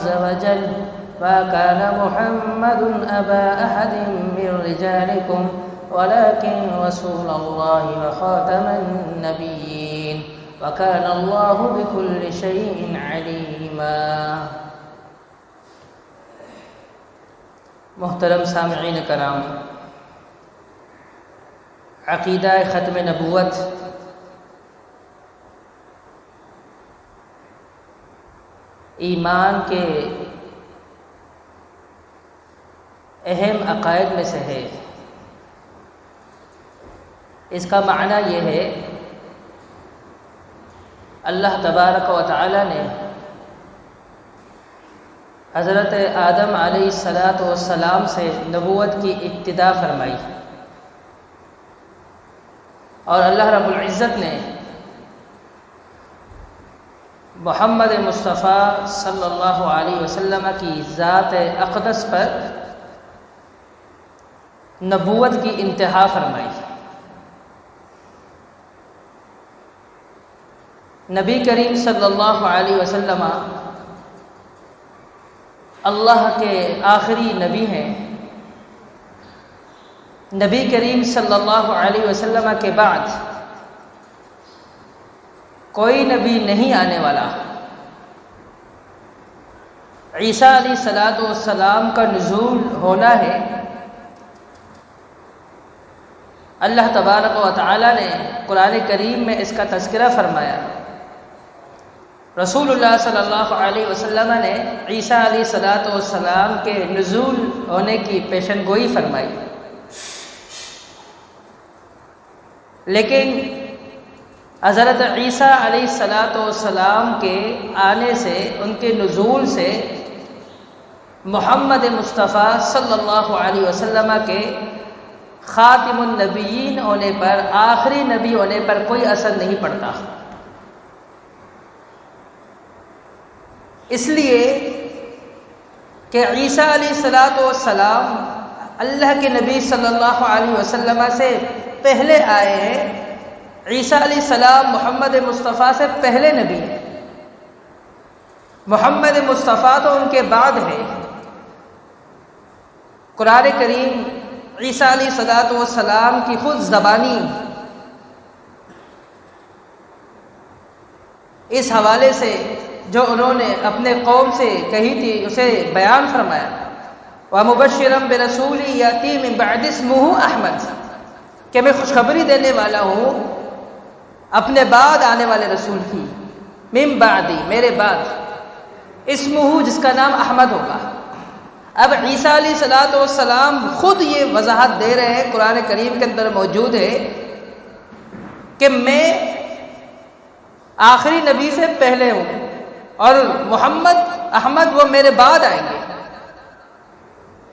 عز وجل ما كان محمد أبا أحد من رجالكم ولكن رسول الله وخاتم النبيين وكان الله بكل شيء عليما۔ محترم سامعین کرام، عقیدہ ختم نبوت ایمان کے اہم عقائد میں سے ہے۔ اس کا معنی یہ ہے اللہ تبارک و تعالی نے حضرت آدم علیہ السلام سے نبوت کی ابتدا فرمائی، اور اللہ رب العزت نے محمد مصطفیٰ صلی اللہ علیہ وسلم کی ذات اقدس پر نبوت کی انتہا فرمائی۔ نبی کریم صلی اللہ علیہ وسلم اللہ کے آخری نبی ہیں۔ نبی کریم صلی اللہ علیہ وسلم کے بعد کوئی نبی نہیں آنے والا۔ عیسیٰ علیہ السلام کا نزول ہونا ہے۔ اللہ تبارک و تعالی نے قرآن کریم میں اس کا تذکرہ فرمایا۔ رسول اللہ صلی اللہ علیہ وسلم نے عیسیٰ علیہ السلام کے نزول ہونے کی پیشن گوئی فرمائی، لیکن حضرت عیسیٰ علیہ السلام کے آنے سے، ان کے نزول سے محمد مصطفیٰ صلی اللہ علیہ وسلم کے خاتم النبیین ہونے پر، آخری نبی ہونے پر کوئی اثر نہیں پڑتا۔ اس لیے کہ عیسیٰ علیہ السلام اللہ کے نبی صلی اللہ علیہ وسلم سے پہلے آئے ہیں۔ عیسیٰ علیہ السلام محمد مصطفیٰ سے پہلے نبی ہیں۔ محمد مصطفیٰ تو ان کے بعد ہے۔ قرآن کریم عیسیٰ علیہ السلام کی خود زبانی اس حوالے سے جو انہوں نے اپنے قوم سے کہی تھی اسے بیان فرمایا، وَمُبَشِّرًا بِرَسُولٍ يَأْتِي مِن بَعْدِ اسْمُهُ أَحْمَدَ، کہ میں خوشخبری دینے والا ہوں اپنے بعد آنے والے رسول کی، من بعدی، میرے بعد، اسمہ، جس کا نام احمد ہوگا۔ اب عیسیٰ علیہ السلام خود یہ وضاحت دے رہے ہیں، قرآن کریم کے اندر موجود ہے کہ میں آخری نبی سے پہلے ہوں، اور محمد احمد وہ میرے بعد آئیں گے۔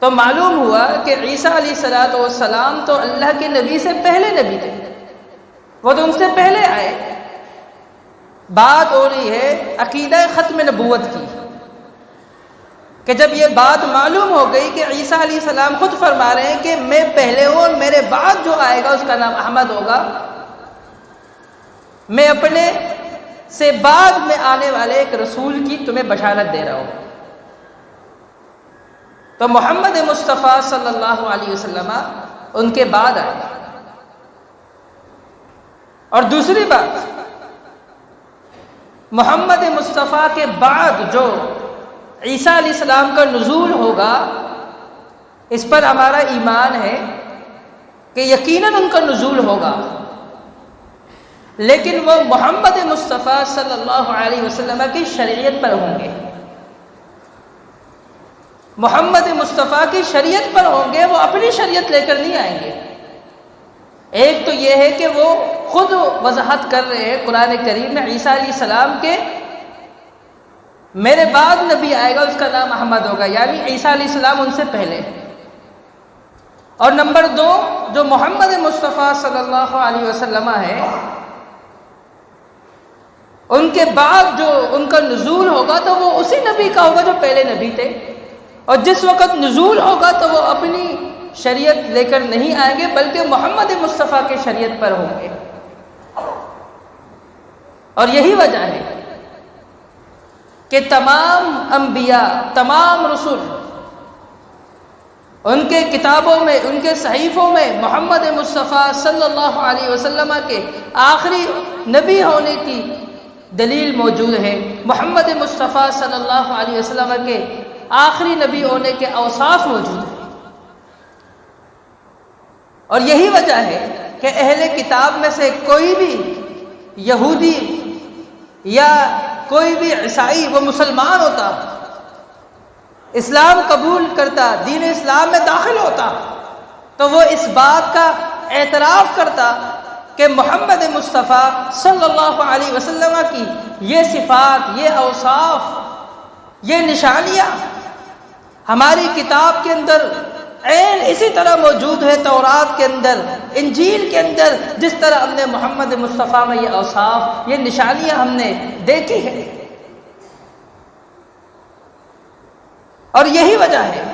تو معلوم ہوا کہ عیسیٰ علیہ السلام تو اللہ کے نبی سے پہلے نبی تھے، وہ تو ان سے پہلے آئے۔ بات ہو رہی ہے عقیدہ ختم نبوت کی، کہ جب یہ بات معلوم ہو گئی کہ عیسیٰ علیہ السلام خود فرما رہے ہیں کہ میں پہلے ہوں اور میرے بعد جو آئے گا اس کا نام احمد ہوگا، میں اپنے سے بعد میں آنے والے ایک رسول کی تمہیں بشارت دے رہا ہوں۔ تو محمد مصطفیٰ صلی اللہ علیہ وسلم ان کے بعد آئے۔ اور دوسری بات، محمد مصطفیٰ کے بعد جو عیسیٰ علیہ السلام کا نزول ہوگا، اس پر ہمارا ایمان ہے کہ یقیناً ان کا نزول ہوگا، لیکن وہ محمد مصطفیٰ صلی اللہ علیہ وسلم کی شریعت پر ہوں گے۔ محمد مصطفیٰ کی شریعت پر ہوں گے، وہ اپنی شریعت لے کر نہیں آئیں گے۔ ایک تو یہ ہے کہ وہ خود وضاحت کر رہے ہیں قرآن کریم میں عیسیٰ علیہ السلام کے میرے بعد نبی آئے گا، اس کا نام احمد ہوگا، یعنی عیسیٰ علیہ السلام ان سے پہلے۔ اور نمبر دو، جو محمد مصطفیٰ صلی اللہ علیہ وسلم ہے، ان کے بعد جو ان کا نزول ہوگا تو وہ اسی نبی کا ہوگا جو پہلے نبی تھے، اور جس وقت نزول ہوگا تو وہ اپنی شریعت لے کر نہیں آئیں گے، بلکہ محمد مصطفیٰ کی شریعت پر ہوں گے۔ اور یہی وجہ ہے کہ تمام انبیاء، تمام رسول، ان کے کتابوں میں، ان کے صحیفوں میں محمد مصطفیٰ صلی اللہ علیہ وسلم کے آخری نبی ہونے کی دلیل موجود ہے۔ محمد مصطفیٰ صلی اللہ علیہ وسلم کے آخری نبی ہونے کے اوصاف موجود ہیں، اور یہی وجہ ہے کہ اہل کتاب میں سے کوئی بھی یہودی یا کوئی بھی عیسائی وہ مسلمان ہوتا، اسلام قبول کرتا، دین اسلام میں داخل ہوتا، تو وہ اس بات کا اعتراف کرتا کہ محمد مصطفیٰ صلی اللہ علیہ وسلم کی یہ صفات، یہ اوصاف، یہ نشانیاں ہماری کتاب کے اندر عین اسی طرح موجود ہے، تورات کے اندر، انجیل کے اندر، جس طرح ہم نے محمد مصطفیٰ میں یہ اوصاف، یہ نشانیاں ہم نے دیکھی ہیں۔ اور یہی وجہ ہے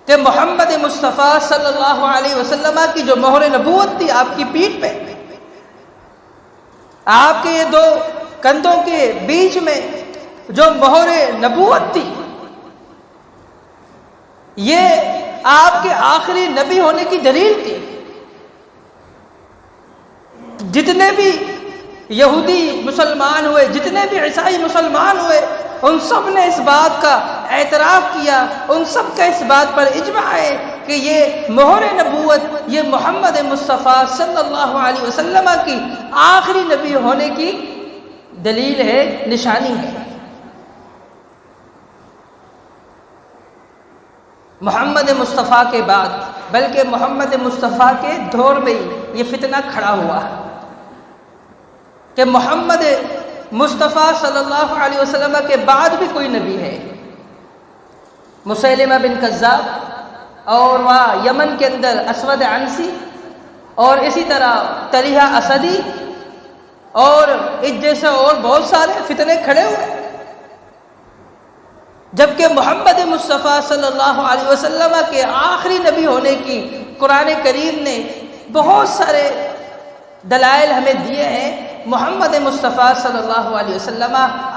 کہ محمد مصطفیٰ صلی اللہ علیہ وسلم کی جو مہر نبوت تھی آپ کی پیٹھ پہ، آپ کے یہ دو کندھوں کے بیچ میں جو مہر نبوت تھی، یہ آپ کے آخری نبی ہونے کی دلیل تھی۔ جتنے بھی یہودی مسلمان ہوئے، جتنے بھی عیسائی مسلمان ہوئے، ان سب نے اس بات کا اعتراف کیا، ان سب کا اس بات پر اجماع ہے کہ یہ مہر نبوت، یہ محمد مصطفیٰ صلی اللہ علیہ وسلم کی آخری نبی ہونے کی دلیل ہے، نشانی ہے۔ محمد مصطفیٰ کے بعد، بلکہ محمد مصطفیٰ کے دور میں ہی یہ فتنہ کھڑا ہوا کہ محمد مصطفیٰ صلی اللہ علیہ وسلم کے بعد بھی کوئی نبی ہے۔ مسیلمہ بن کذاب، اور وہاں یمن کے اندر اسود عنسی، اور اسی طرح طلحہ اسدی، اور اس جیسے اور بہت سارے فتنے کھڑے ہوئے، جبکہ محمد مصطفیٰ صلی اللہ علیہ وسلم کے آخری نبی ہونے کی قرآن کریم نے بہت سارے دلائل ہمیں دیے ہیں۔ محمد مصطفیٰ صلی اللہ علیہ وسلم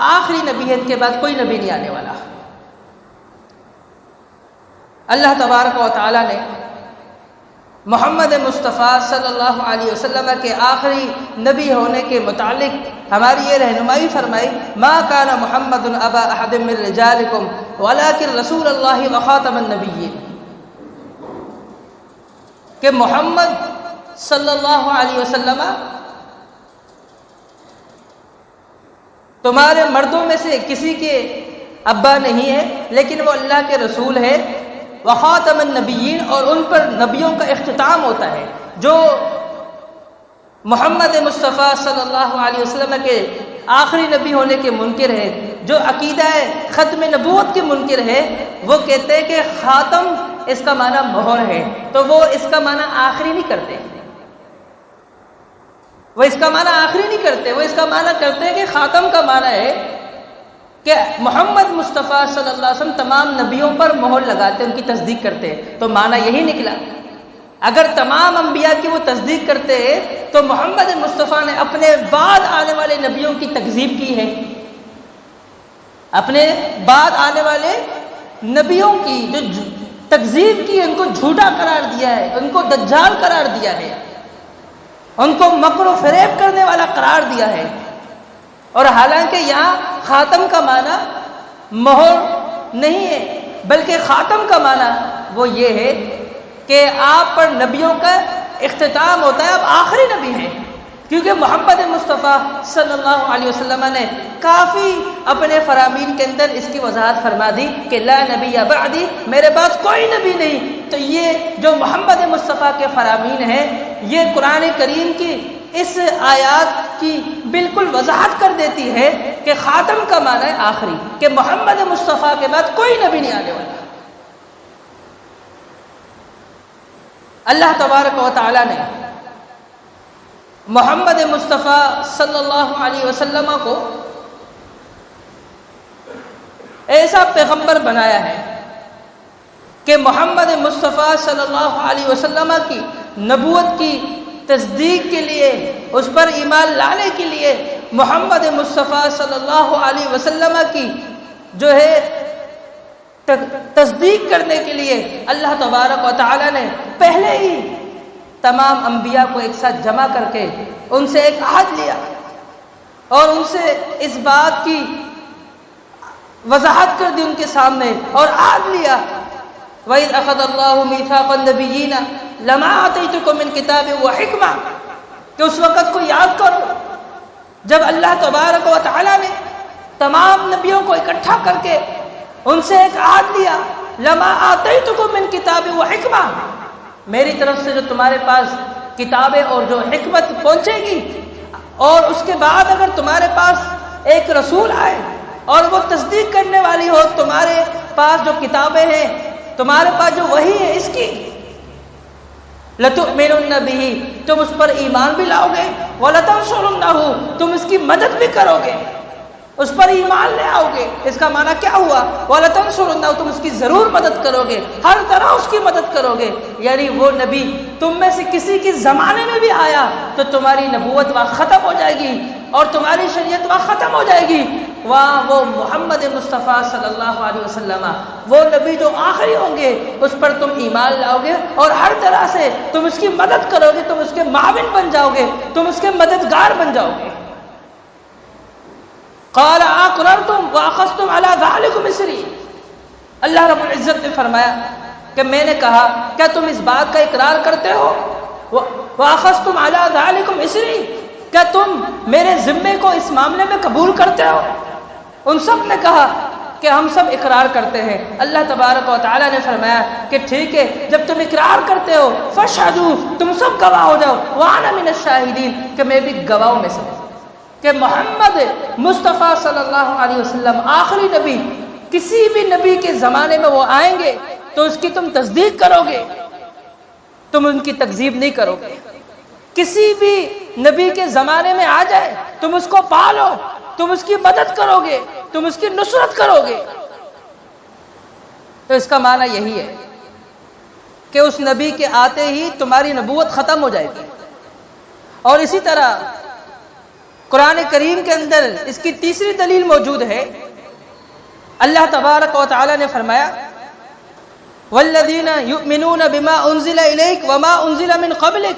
آخری نبی ہے، ان کے بعد کوئی نبی نہیں آنے والا۔ اللہ تبارک و تعالی نے محمد مصطفیٰ صلی اللہ علیہ وسلم کے آخری نبی ہونے کے متعلق ہماری یہ رہنمائی فرمائی، ما کان محمد ابا احد من رجالکم ولکن رسول اللہ وخاتم النبیین، کہ محمد صلی اللہ علیہ وسلم تمہارے مردوں میں سے کسی کے ابا نہیں ہے، لیکن وہ اللہ کے رسول ہے، وخاتم النبیین، اور ان پر نبیوں کا اختتام ہوتا ہے۔ جو محمد مصطفیٰ صلی اللہ علیہ وسلم کے آخری نبی ہونے کے منکر ہے، جو عقیدہ ختم نبوت کے منکر ہے، وہ کہتے ہیں کہ خاتم اس کا معنی مہر ہے، تو وہ اس کا معنی آخری نہیں کرتے، وہ اس کا معنی آخری نہیں کرتے، وہ اس کا معنی کرتے ہیں کہ خاتم کا معنی ہے کہ محمد مصطفیٰ صلی اللہ علیہ وسلم تمام نبیوں پر مہر لگاتے، ان کی تصدیق کرتے، تو معنی یہی نکلا۔ اگر تمام انبیاء کی وہ تصدیق کرتے تو محمد مصطفیٰ نے اپنے بعد آنے والے نبیوں کی تکذیب کی ہے، اپنے بعد آنے والے نبیوں کی جو تکذیب کی، ان کو جھوٹا قرار دیا ہے، ان کو دجال قرار دیا ہے، ان کو مکر و فریب کرنے والا قرار دیا ہے۔ اور حالانکہ یہاں خاتم کا معنی مہر نہیں ہے، بلکہ خاتم کا معنی وہ یہ ہے کہ آپ پر نبیوں کا اختتام ہوتا ہے، آپ آخری نبی ہیں، کیونکہ محمد مصطفیٰ صلی اللہ علیہ وسلم نے کافی اپنے فرامین کے اندر اس کی وضاحت فرما دی کہ لا نبی بعدی، میرے بعد کوئی نبی نہیں۔ تو یہ جو محمد مصطفیٰ کے فرامین ہیں، یہ قرآن کریم کی اس آیات کی بالکل وضاحت کر دیتی ہے کہ خاتم کا معنی ہے آخری، کہ محمد مصطفیٰ کے بعد کوئی نبی نہیں آنے والا۔ اللہ تبارک و تعالی نے محمد مصطفیٰ صلی اللہ علیہ وسلم کو ایسا پیغمبر بنایا ہے کہ محمد مصطفیٰ صلی اللہ علیہ وسلم کی نبوت کی تصدیق کے لیے، اس پر ایمان لانے کے لیے محمد مصطفیٰ صلی اللہ علیہ وسلم کی جو ہے تصدیق کرنے کے لیے اللہ تبارک و تعالی نے پہلے ہی تمام انبیاء کو ایک ساتھ جمع کر کے ان سے ایک عہد لیا اور ان سے اس بات کی وضاحت کر دی ان کے سامنے اور عہد لیا وَإِذْ أَخَذَ اللَّهُ مِيثَاقَ النَّبِيِّينَ لَمَا آتَيْتُكُم مِّن كِتَابٍ وَحِكْمَةٍ کہ اس وقت کو یاد کرو جب اللہ تبارک و تعالی نے تمام نبیوں کو اکٹھا کر کے ان سے ایک عہد لیا لَمَا آتَيْتُكُم مِّن كِتَابٍ وَحِكْمَةٍ میری طرف سے جو تمہارے پاس کتابیں اور جو حکمت پہنچے گی اور اس کے بعد اگر تمہارے پاس ایک رسول آئے اور وہ تصدیق کرنے والی ہو تمہارے پاس جو کتابیں ہیں تمہارے پاس جو وحی ہے اس کی لَتُؤْمِنُنَّ بِهِ تم اس پر ایمان بھی لاؤ گے وَلَتَنْصُرُنَّهُ تم اس کی مدد بھی کرو گے اس پر ایمان لے آؤ گے اس کا معنی کیا ہوا وَلَتَنْصُرُنَّهُ تم اس کی ضرور مدد کرو گے ہر طرح اس کی مدد کرو گے یعنی وہ نبی تم میں سے کسی کے زمانے میں بھی آیا تو تمہاری نبوت وہاں ختم ہو جائے گی اور تمہاری شریعت وہاں ختم ہو جائے گی وہاں وہ محمد مصطفیٰ صلی اللہ علیہ وسلم وہ نبی جو آخری ہوں گے اس پر تم ایمان لاؤ گے اور ہر طرح سے تم اس کی مدد کرو گے تم اس کے معاون بن جاؤ گے تم اس کے مددگار بن جاؤ گے قال اقررتم واخذتم على ذلكم اسری اللہ رب العزت نے فرمایا کہ میں نے کہا کیا تم اس بات کا اقرار کرتے ہو واخذتم على ذلكم اسری کیا تم میرے ذمے کو اس معاملے میں قبول کرتے ہو ان سب نے کہا کہ ہم سب اقرار کرتے ہیں اللہ تبارک و تعالیٰ نے فرمایا کہ ٹھیک ہے جب تم اقرار کرتے ہو فاشهدوا تم سب گواہ ہو جاؤ وانا من الشاہدین کہ میں بھی گواہوں میں سے کہ محمد مصطفیٰ صلی اللہ علیہ وسلم آخری نبی کسی بھی نبی کے زمانے میں وہ آئیں گے تو اس کی تم تصدیق کرو گے تم ان کی تکذیب نہیں کرو گے کسی بھی نبی کے زمانے میں آ جائے تم اس کو پالو تم اس کی مدد کرو گے تم اس کی نصرت کرو گے تو اس کا معنی یہی ہے کہ اس نبی کے آتے ہی تمہاری نبوت ختم ہو جائے گی اور اسی طرح قرآن کریم کے اندر اس کی تیسری دلیل موجود ہے اللہ تبارک و تعالی نے فرمایا والذین یؤمنون بما انزل الیک وما انزل من قبلک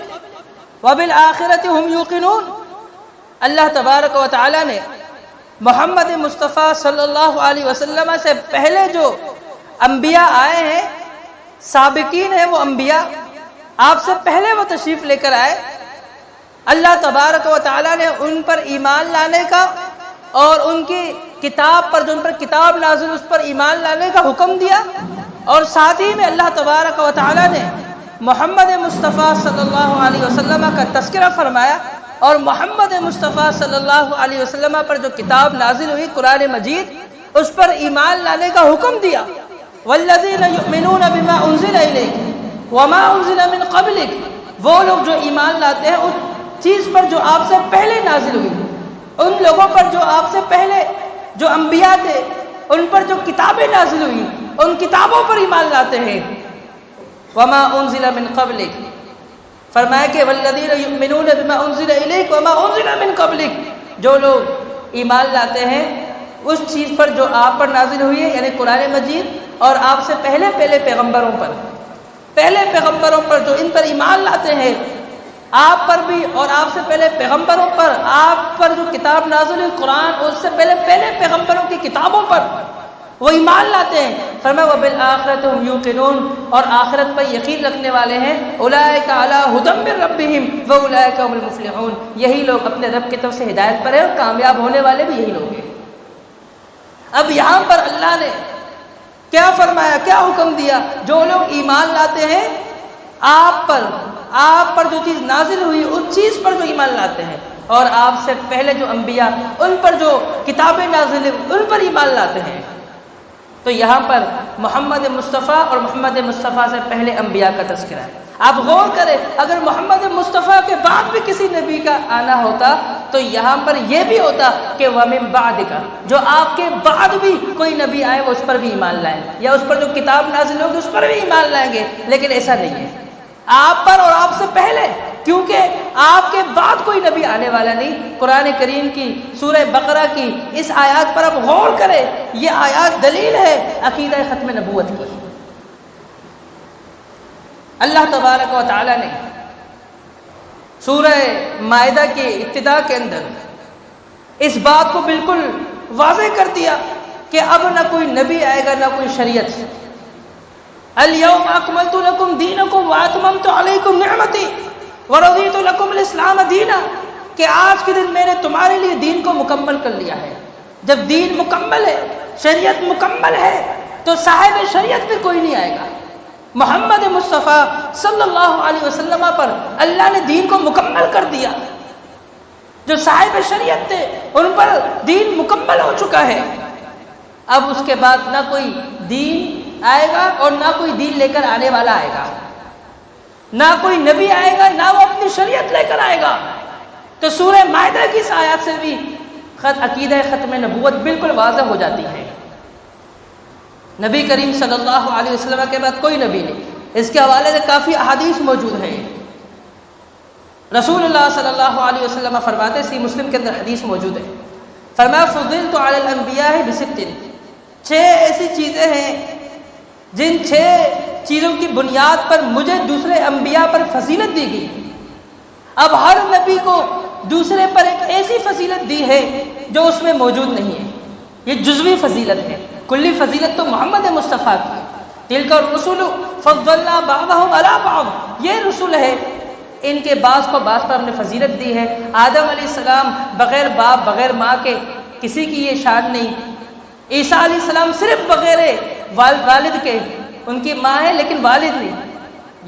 وبالآخرۃ هم یوقنون اللہ تبارک و تعالی نے محمد مصطفیٰ صلی اللہ علیہ وسلم سے پہلے جو انبیاء آئے ہیں سابقین ہیں وہ انبیاء آپ سے پہلے وہ تشریف لے کر آئے اللہ تبارک و تعالی نے ان پر ایمان لانے کا اور ان کی کتاب پر جو ان پر کتاب نازل اس پر ایمان لانے کا حکم دیا اور ساتھ ہی میں اللہ تبارک و تعالی نے محمد مصطفیٰ صلی اللہ علیہ وسلم کا تذکرہ فرمایا اور محمد مصطفیٰ صلی اللہ علیہ وسلم پر جو کتاب نازل ہوئی قرآن مجید اس پر ایمان لانے کا حکم دیا والذین یؤمنون بما انزل الیک وما انزل من قبلک وہ لوگ جو ایمان لاتے ہیں اس چیز پر جو آپ سے پہلے نازل ہوئی ان لوگوں پر جو آپ سے پہلے جو انبیاء تھے ان پر جو کتابیں نازل ہوئی ان کتابوں پر ایمان لاتے ہیں وما انزل من قبلک فرمایا کہ والذین یؤمنون بما انزل الیک وما انزل من قبلک جو لوگ ایمان لاتے ہیں اس چیز پر جو آپ پر نازل ہوئی ہے یعنی قرآن مجید اور آپ سے پہلے پیغمبروں پر جو ان پر ایمان لاتے ہیں آپ پر بھی اور آپ سے پہلے پیغمبروں پر آپ پر جو کتاب نازل ہوئی قرآن اس سے پہلے پیغمبروں کی کتابوں پر وہ ایمان لاتے ہیں فرمایا وبالآخرۃ هم یوقنون اور آخرت پر یقین رکھنے والے ہیں اولئک علی ھدی من ربہم واولئک هم المفلحون یہی لوگ اپنے رب کی طرف سے ہدایت پر ہیں اور کامیاب ہونے والے بھی یہی لوگ ہیں اب یہاں پر اللہ نے کیا فرمایا کیا حکم دیا جو لوگ ایمان لاتے ہیں آپ پر جو چیز نازل ہوئی اس چیز پر جو ایمان لاتے ہیں اور آپ سے پہلے جو انبیاء ان پر جو کتابیں نازل ہوئی ان پر ایمان لاتے ہیں تو یہاں پر محمد مصطفیٰ اور محمد مصطفیٰ سے پہلے انبیاء کا تذکرہ ہے آپ غور کریں اگر محمد مصطفیٰ کے بعد بھی کسی نبی کا آنا ہوتا تو یہاں پر یہ بھی ہوتا کہ وَمِن بَعْدِكَ جو آپ کے بعد بھی کوئی نبی آئے وہ اس پر بھی ایمان لائیں یا اس پر جو کتاب نازل ہوگی اس پر بھی ایمان لائیں گے لیکن ایسا نہیں ہے آپ پر اور آپ سے پہلے کیونکہ آپ کے بعد کوئی نبی آنے والا نہیں۔ قرآن کریم کی سورہ بقرہ کی اس آیات پر اب غور کریں، یہ آیات دلیل ہے عقیدہ ختم نبوت کی۔ اللہ تبارک و تعالی نے سورہ مائدہ کی ابتدا کے اندر اس بات کو بالکل واضح کر دیا کہ اب نہ کوئی نبی آئے گا نہ کوئی شریعت۔ الیوم اکملت لکم دینکم واتممت علیکم نعمتی ورضیت لکم الاسلام دینا، کہ آج کے دن میں نے تمہارے لیے دین کو مکمل کر لیا ہے۔ جب دین مکمل ہے، شریعت مکمل ہے، تو صاحب شریعت پہ کوئی نہیں آئے گا۔ محمد مصطفیٰ صلی اللہ علیہ وسلم پر اللہ نے دین کو مکمل کر دیا۔ جو صاحب شریعت تھے ان پر دین مکمل ہو چکا ہے۔ اب اس کے بعد نہ کوئی دین آئے گا اور نہ کوئی دین لے کر آنے والا آئے گا، نہ کوئی نبی آئے گا نہ وہ اپنی شریعت لے کر آئے گا۔ تو سورہ مائدہ کی اس آیات سے بھی عقیدہ ختم نبوت بالکل واضح ہو جاتی ہے۔ نبی کریم صلی اللہ علیہ وسلم کے بعد کوئی نبی نہیں۔ اس کے حوالے سے کافی احادیث موجود ہیں۔ رسول اللہ صلی اللہ علیہ وسلم فرماتے، صحیح مسلم کے اندر حدیث موجود ہے، فرمایا فضلت علی الانبیاء بست، 6 ایسی چیزیں ہیں جن 6 چیزوں کی بنیاد پر مجھے دوسرے انبیاء پر فضیلت دی گئی۔ اب ہر نبی کو دوسرے پر ایک ایسی فضیلت دی ہے جو اس میں موجود نہیں ہے۔ یہ جزوی فضیلت ہے، کلی فضیلت تو محمد مصطفیٰ کی۔ تلک الرسل فضلنا بعضهم علی بعض، یہ رسول ہے، ان کے بعض کو بعض پر ہم نے فضیلت دی ہے۔ آدم علیہ السلام بغیر باپ بغیر ماں کے کسی کی یہ شان نہیں۔ عیسیٰ علیہ السلام صرف بغیر والد کے، ان کی ماں ہے لیکن والد نہیں۔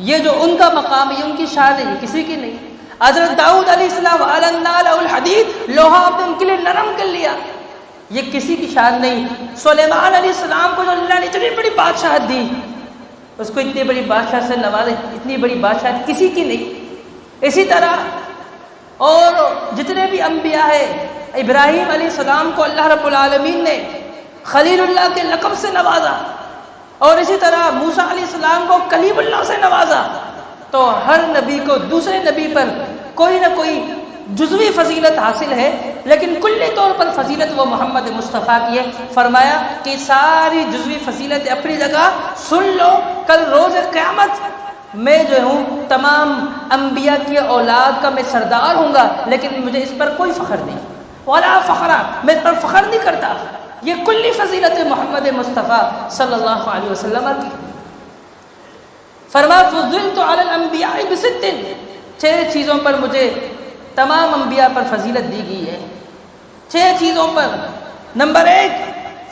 یہ جو ان کا مقام ہے، ان کی شان ہے، یہ کسی کی نہیں۔ حضرت داؤد علیہ السلام علنا له الحدید، لوہا آپ نے ان کے لیے نرم کر لیا، یہ کسی کی شان نہیں۔ سلیمان علیہ السلام کو جو اللہ نے اتنی بڑی بادشاہت دی، اس کو اتنی بڑی بادشاہ سے نوازے، اتنی بڑی بادشاہت کسی کی نہیں۔ اسی طرح اور جتنے بھی انبیاء ہیں، ابراہیم علیہ السلام کو اللہ رب العالمین نے خلیل اللہ کے لقب سے نوازا، اور اسی طرح موسیٰ علیہ السلام کو کلیم اللہ سے نوازا۔ تو ہر نبی کو دوسرے نبی پر کوئی نہ کوئی جزوی فضیلت حاصل ہے، لیکن کلی طور پر فضیلت وہ محمد مصطفیٰ کی ہے۔ فرمایا کہ ساری جزوی فضیلت اپنی جگہ سن لو، کل روز قیامت میں جو ہوں تمام انبیاء کی اولاد کا میں سردار ہوں گا، لیکن مجھے اس پر کوئی فخر نہیں، ولا فخرا، میں اس پر فخر نہیں کرتا۔ یہ کلی فضیلت محمد مصطفیٰ صلی اللہ علیہ وسلم کی۔ فرمایا فضلت علی الانبیاء بست، 6 چیزوں پر مجھے تمام انبیاء پر فضیلت دی گئی ہے۔ 6 چیزوں پر۔ نمبر 1،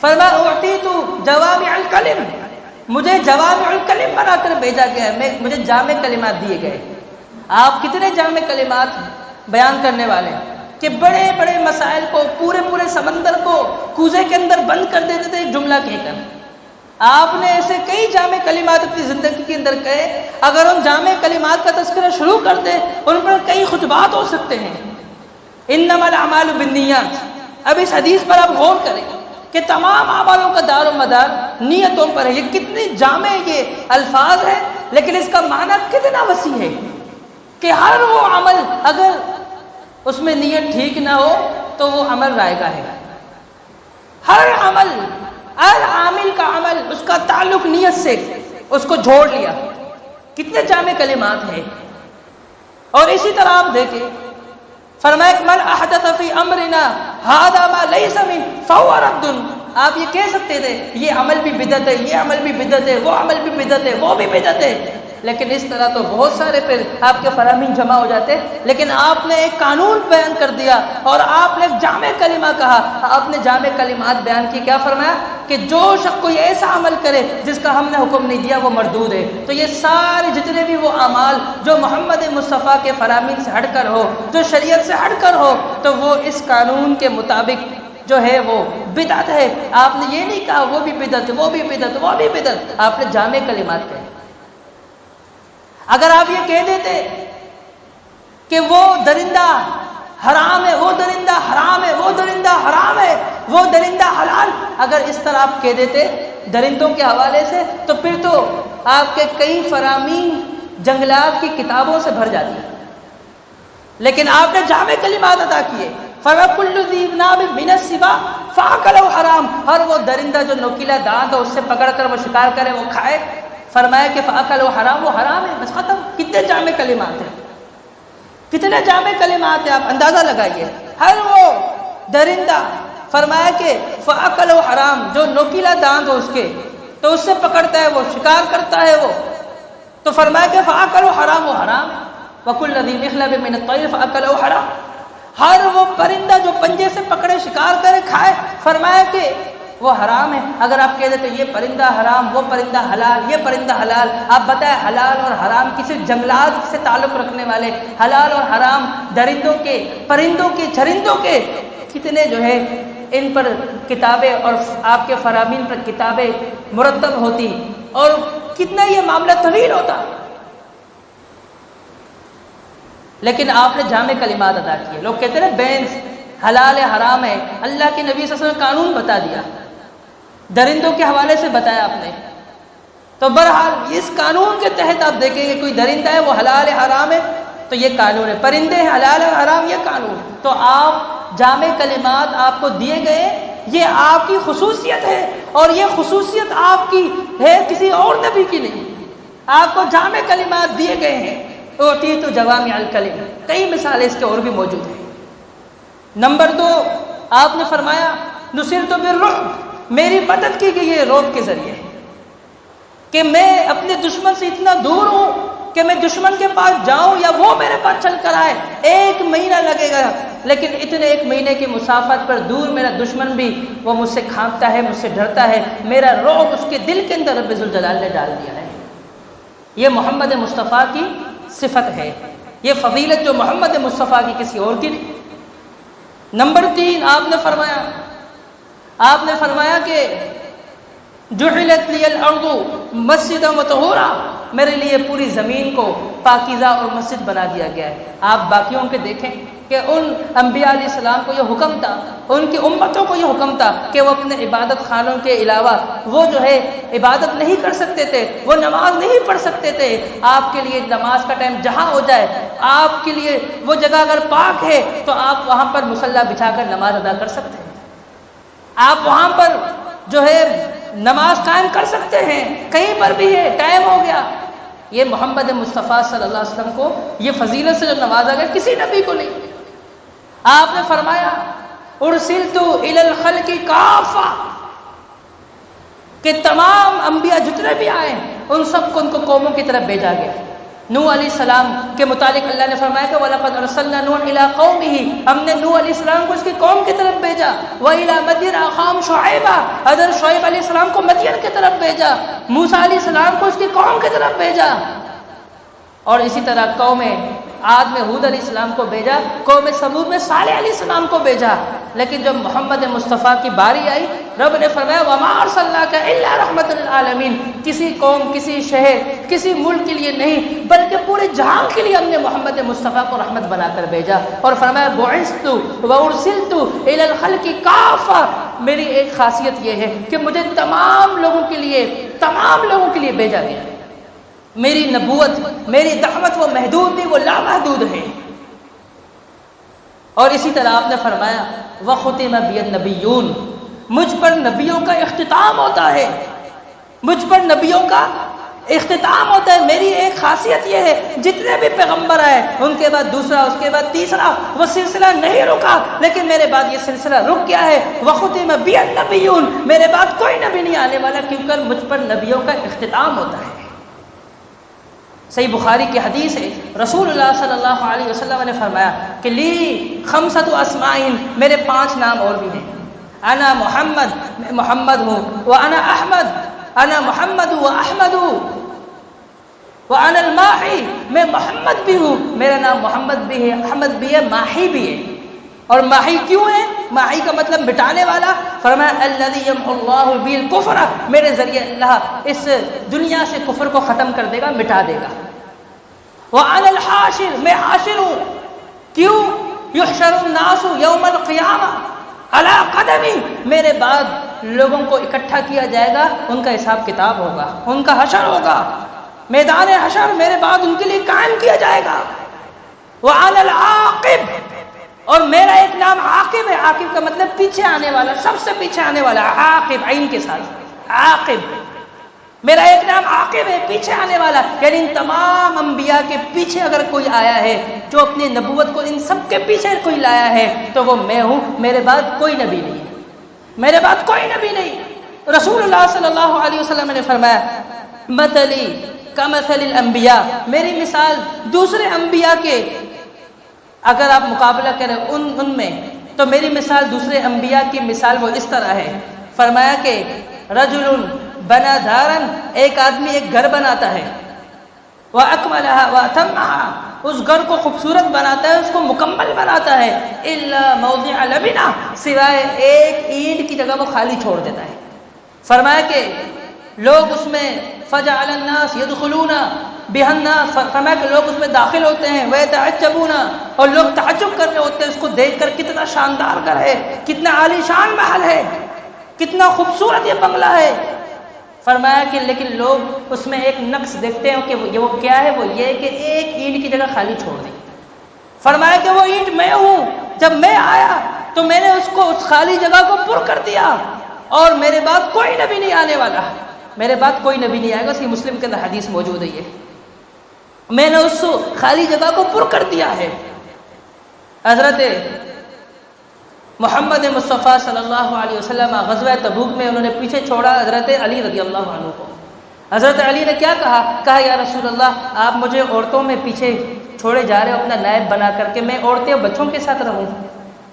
فرمایا اعطیت جوامع الکلم، مجھے جوامع الکلم بنا کر بھیجا گیا ہے، مجھے جامع کلمات دیے گئے۔ آپ کتنے جامع کلمات بیان کرنے والے ہیں کہ بڑے بڑے مسائل کو، پورے سمندر کو کوزے کے اندر بند کر دیتے تھے ایک جملہ کہہ کر۔ آپ نے ایسے کئی جامع کلمات اپنی زندگی کے اندر کہے، اگر ان جامع کلمات کا تذکرہ شروع کر دیں ان پر کئی خطبات ہو سکتے ہیں۔ انما الاعمال بالنیات، اب اس حدیث پر آپ غور کریں کہ تمام اعمالوں کا دار و مدار نیتوں پر ہے۔ یہ کتنی جامع یہ الفاظ ہے، لیکن اس کا معنی کتنا وسیع ہے کہ ہر وہ عمل اگر اس میں نیت ٹھیک نہ ہو تو وہ عمل رائگاں ہے۔ ہر عمل، ہر عامل کا عمل، اس کا تعلق نیت سے، اس کو جوڑ لیا۔ کتنے جامع کلمات ہیں۔ اور اسی طرح آپ دیکھیں، فرمایا کہ من احدث فی امرنا ھذا ما لیس من فهو رد، آپ یہ کہہ سکتے تھے یہ عمل بھی بدعت ہے، یہ عمل بھی بدعت ہے، وہ عمل بھی بدعت ہے، وہ بھی بدعت ہے، لیکن اس طرح تو بہت سارے پھر آپ کے فرامین جمع ہو جاتے، لیکن آپ نے ایک قانون بیان کر دیا اور آپ نے ایک جامع کلمہ کہا۔ آپ نے جامع کلمات بیان کی، کیا فرمایا کہ جو شخص کوئی ایسا عمل کرے جس کا ہم نے حکم نہیں دیا وہ مردود ہے۔ تو یہ سارے جتنے بھی وہ اعمال جو محمد مصطفیٰ کے فرامین سے ہٹ کر ہو، جو شریعت سے ہٹ کر ہو، تو وہ اس قانون کے مطابق جو ہے وہ بدعت ہے۔ آپ نے یہ نہیں کہا وہ بھی بدعت ہے، وہ بھی بدعت، وہ بھی بدعت، آپ نے جامع کلمات کہے۔ اگر آپ یہ کہہ دیتے کہ وہ درندہ حرام ہے، وہ درندہ حرام ہے، وہ درندہ حرام ہے، وہ درندہ حلال، اگر اس طرح آپ کہہ دیتے درندوں کے حوالے سے، تو پھر تو آپ کے کئی فرامین جنگلات کی کتابوں سے بھر جاتی ہے۔ لیکن آپ نے جامع کلمات ادا کیے. فرمایا کل ذی ناب من السباع فاکلہ حرام، ہر وہ درندہ جو نوکیلا دانت ہو اس سے پکڑ کر وہ شکار کرے وہ کھائے. فرمایا کہ فاکلہ حرام، وہ حرام ہے. بس ختم. کتنے جامع کلمات ہیں، کتنے جامع کلمات ہیں، آپ اندازہ لگائیے. ہر وہ درندہ، فرمایا کہ فاکلہ حرام، جو نوکیلا دانت ہو اس کے تو اس سے پکڑتا ہے وہ شکار کرتا ہے وہ، تو فرمایا کہ فاکلہ حرام، وہ حرام ہے. وکل ذی مخلب من الطیر فاکلہ حرام، ہر وہ پرندہ جو پنجے سے پکڑے شکار کرے کھائے، فرمایا کہ وہ حرام ہے. اگر آپ کہہ دیتے یہ پرندہ حرام، وہ پرندہ حلال، یہ پرندہ حلال، آپ بتائیں حلال اور حرام کسی جنگلات سے تعلق رکھنے والے، حلال اور حرام درندوں کے، پرندوں کے، چرندوں کے، کتنے جو ہے ان پر کتابیں اور آپ کے فرامین پر کتابیں مرتب ہوتی اور کتنا یہ معاملہ طویل ہوتا. لیکن آپ نے جامع کلمات ادا کیے. لوگ کہتے ہیں بینس حلال ہے حرام ہے، اللہ کے نبی صلی اللہ علیہ وسلم نے قانون بتا دیا، درندوں کے حوالے سے بتایا آپ نے. تو بہرحال اس قانون کے تحت آپ دیکھیں گے کوئی درندہ ہے وہ حلال ہے حرام ہے تو یہ قانون ہے، پرندے ہیں حلال ہے حرام یہ قانون. تو آپ جامع کلمات آپ کو دیے گئے، یہ آپ کی خصوصیت ہے اور یہ خصوصیت آپ کی ہے، کسی اور نبی کی نہیں. آپ کو جامع کلمات دیے گئے ہیں. اعطیت جوامع الکلم، کئی مثالیں اس کے اور بھی موجود ہیں. نمبر 2، آپ نے فرمایا نصرت بالرعب، میری مدد کی گئی ہے رعب کے ذریعے، کہ میں اپنے دشمن سے اتنا دور ہوں کہ میں دشمن کے پاس جاؤں یا وہ میرے پاس چل کر آئے 1 مہینہ لگے گا، لیکن اتنے 1 مہینے کی مسافت پر دور میرا دشمن بھی وہ مجھ سے کھانپتا ہے، مجھ سے ڈرتا ہے، میرا رعب اس کے دل کے اندر رب ذوالجلال نے ڈال دیا ہے. یہ محمد مصطفیٰ کی صفت ہے، یہ فضیلت جو محمد مصطفیٰ کی کسی اور کی نہیں. نمبر 3، آپ نے فرمایا کہ جعلت لی الارض مسجدا وطہورا، میرے لیے پوری زمین کو پاکیزہ اور مسجد بنا دیا گیا ہے. آپ باقیوں کے دیکھیں کہ ان انبیاء علیہ السلام کو یہ حکم تھا، ان کی امتوں کو یہ حکم تھا کہ وہ اپنے عبادت خانوں کے علاوہ وہ جو ہے عبادت نہیں کر سکتے تھے، وہ نماز نہیں پڑھ سکتے تھے. آپ کے لیے نماز کا ٹائم جہاں ہو جائے، آپ کے لیے وہ جگہ اگر پاک ہے تو آپ وہاں پر مصلی بچھا کر نماز ادا کر سکتے ہیں، آپ وہاں پر جو ہے نماز قائم کر سکتے ہیں، کہیں پر بھی ہے، ٹائم ہو گیا. یہ محمد مصطفیٰ صلی اللہ علیہ وسلم کو یہ فضیلت سے جو نوازا گیا کسی نبی کو نہیں. آپ نے فرمایا ارسلت الی الخلق کافہ، کہ تمام انبیاء جتنے بھی آئے ان سب کو ان کو قوموں کی طرف بھیجا گیا. نوح علیہ السلام کے متعلق اللہ نے فرمایا کہ وَلَقَدْ أَرْسَلْنَا نُوحًا إِلَىٰ قَوْمِهِ، ہم نے نوح علیہ السلام کو اس کی قوم کی طرف بھیجا. وَإِلَىٰ مَدْيَنَ أَخَاهُمْ شُعَيْبًا، حضرت شعیب علیہ السلام کو مدین کی طرف بھیجا. موسیٰ علیہ السلام کو اس کی قوم کی طرف بھیجا. اور اسی طرح قوم عاد میں ہود علیہ السلام کو بھیجا، قوم سمود میں صالح علیہ السلام کو بھیجا. لیکن جب محمد مصطفیٰ کی باری آئی، رب نے فرمایا وَمَا أَرْسَلْنَاكَ إِلَّا رَحْمَةً لِلْعَالَمِينَ، کسی قوم، کسی شہر، کسی ملک کے لیے نہیں بلکہ پورے جہان کے لیے ہم نے محمد مصطفیٰ کو رحمت بنا کر بھیجا. اور فرمایا بُعِثْتُ وَأُرْسِلْتُ إِلَى الْخَلْقِ كَافَّةً، میری ایک خاصیت یہ ہے کہ مجھے تمام لوگوں کے لیے بھیجا گیا. میری نبوت، میری دعوت وہ محدود نہیں، وہ لامحدود ہے. اور اسی طرح آپ نے فرمایا وَخُتِمَ بِيَ النَّبِيُّونَ، مجھ پر نبیوں کا اختتام ہوتا ہے، مجھ پر نبیوں کا اختتام ہوتا ہے. میری ایک خاصیت یہ ہے جتنے بھی پیغمبر آئے ان کے بعد دوسرا، اس کے بعد تیسرا، وہ سلسلہ نہیں رکا، لیکن میرے بعد یہ سلسلہ رک گیا ہے. وَخُتِمَ بِيَ النَّبِيُّونَ، میرے بعد کوئی نبی نہیں آنے والا کیونکہ مجھ پر نبیوں کا اختتام ہوتا ہے. صحیح بخاری کی حدیث ہے، رسول اللہ صلی اللہ علیہ وسلم نے فرمایا کہ لی 5 اسماء، میرے 5 نام اور بھی ہیں. انا محمد، میں محمد ہوں. وانا احمد، انا محمد واحمد. وانا الماحی، میں محمد بھی ہوں، میرا نام محمد بھی ہے، احمد بھی ہے، ماحی بھی ہے. اور ماحی کیوں ہے؟ ماحی کا مطلب مٹانے والا. فرمایا الذی یمحو اللہ بہ الکفر، میرے ذریعے اللہ اس دنیا سے کفر کو ختم کر دے گا، مٹا دے گا. وانا الحاشر، میں حاشر ہوں. کیوں؟ یحشر الناس یوم القیامہ علی قدمی، میرے بعد لوگوں کو اکٹھا کیا جائے گا، ان کا حساب کتاب ہوگا، ان کا حشر ہوگا، میدان حشر میرے بعد ان کے لیے قائم کیا جائے گا. وَأَنَا الْعَاقِبُ، اور میرا ایک نام عاقب ہے. عاقب کا مطلب پیچھے آنے والا، سب سے پیچھے آنے والا. عاقب عین کے ساتھ، عاقب. میرا ایک نام عاقب ہے، پیچھے آنے والا. یعنی ان تمام انبیاء کے پیچھے اگر کوئی آیا ہے جو اپنی نبوت کو ان سب کے پیچھے کوئی لایا ہے تو وہ میں ہوں. میرے بعد کوئی نبی نہیں، میرے بعد کوئی نبی نہیں. رسول اللہ صلی اللہ علیہ وسلم نے فرمایا مثلی کمثل الانبیاء، میری مثال دوسرے انبیاء کے اگر آپ مقابلہ کریں ان میں تو میری مثال دوسرے انبیاء کی مثال وہ اس طرح ہے. فرمایا کہ رجل بنا دارن، ایک آدمی ایک گھر بناتا ہے، وَأَكْمَلَهَا وَأَتَمَّهَا، اس گھر کو خوبصورت بناتا ہے، اس کو مکمل بناتا ہے. إِلَّا مَوْضِعَ لَبِنَةٍ، سوائے ایک اینٹ کی جگہ وہ خالی چھوڑ دیتا ہے. فرمایا کہ لوگ اس میں فَجَعَلَ النَّاسِ يَدْخُلُونَ بِهَا النَّاسِ، فرمایا کہ لوگ اس میں داخل ہوتے ہیں. وَيَتَعَجَّبُونَ، اور لوگ تعجب کر رہے ہوتے ہیں اس کو دیکھ کر، کتنا شاندار گھر ہے، کتنا عالی شان محل ہے، کتنا خوبصورت یہ بنگلہ ہے. فرمایا کہ لیکن لوگ اس میں ایک نقص دیکھتے ہیں کہ وہ کیا ہے، وہ یہ کہ ایک اینٹ کی جگہ خالی چھوڑ دی. فرمایا کہ وہ اینٹ میں ہوں، جب میں آیا تو میں نے اس خالی جگہ کو پر کر دیا، اور میرے بعد کوئی نبی نہیں آنے والا، میرے بعد کوئی نبی نہیں آئے گا. اسی مسلم کے اندر حدیث موجود ہے، یہ میں نے اس خالی جگہ کو پر کر دیا ہے. حضرت محمد مصطفیٰ صلی اللہ علیہ وسلم غزوہ تبوک میں انہوں نے پیچھے چھوڑا حضرت علی رضی اللہ عنہ کو. حضرت علی نے کیا کہا یا رسول اللہ، آپ مجھے عورتوں میں پیچھے چھوڑے جا رہے ہو اپنا نائب بنا کر کے، میں عورتیں اور بچوں کے ساتھ رہوں.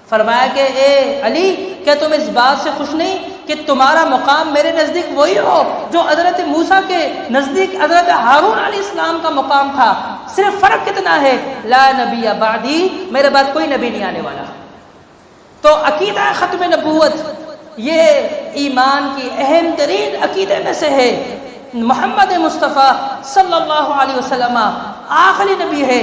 فرمایا کہ اے علی، کیا تم اس بات سے خوش نہیں کہ تمہارا مقام میرے نزدیک وہی ہو جو حضرت موسیٰ کے نزدیک حضرت ہارون علیہ السلام کا مقام تھا؟ صرف فرق کتنا ہے، لا نبی بعدی، میرے بعد کوئی نبی نہیں آنے والا. تو عقیدہ ختم نبوت یہ ایمان کی اہم ترین عقیدے میں سے ہے. محمد مصطفیٰ صلی اللہ علیہ وسلم آخری نبی ہے،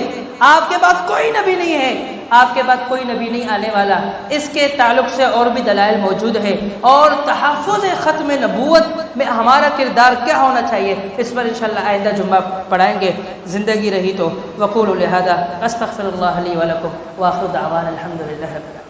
آپ کے بعد کوئی نبی نہیں ہے، آپ کے بعد کوئی نبی نہیں آنے والا. اس کے تعلق سے اور بھی دلائل موجود ہے، اور تحفظ ختم نبوت میں ہمارا کردار کیا ہونا چاہیے اس پر انشاءاللہ آئندہ جمعہ پڑھائیں گے، زندگی رہی تو. وقولوا لہذا استغفر اللہ لی ولکم وآخر دعوانا الحمدللہ رب العالمین.